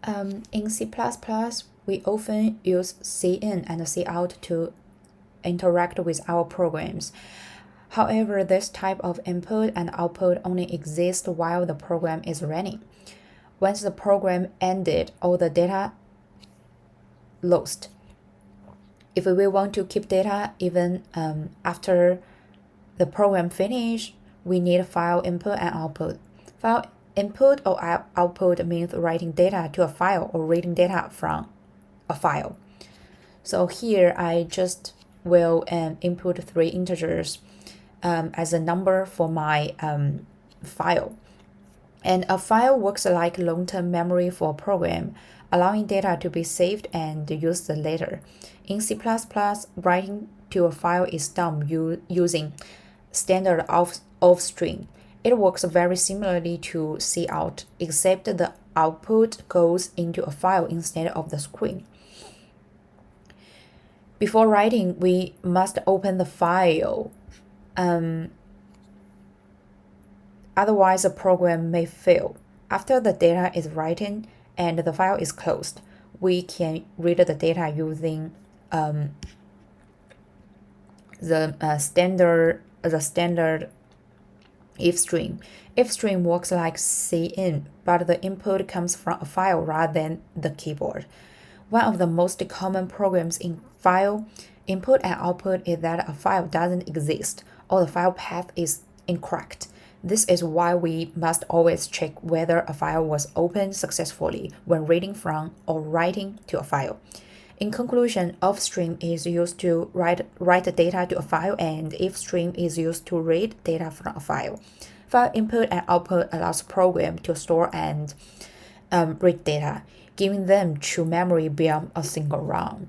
In C++, we often use cin and cout to interact with our programs. However, this type of input and output only exists while the program is running. Once the program ended, all the data lost. If we want to keep data even after the program finish, we need file input and output. File input or output means writing data to a file or reading data from a file. So here I just will input 3 integers as a number for my file. And a file works like long-term memory for a program, allowing data to be saved and used later. In C++, writing to a file is done using standard offstring. It works very similarly to cout, except the output goes into a file instead of the screen. Before writing, we must open the file. Otherwise, the program may fail. After the data is written and the file is closed, we can read the data using the standard if string. If string works like cin, but the input comes from a file rather than the keyboard. One of the most common problems in file input and output is that a file doesn't exist or the file path is incorrect. This is why we must always check whether a file was opened successfully when reading from or writing to a file. In conclusion, offstream is used to write data to a file, and ifstream is used to read data from a file. File input and output allows program to store and read data, giving them true memory beyond a single run.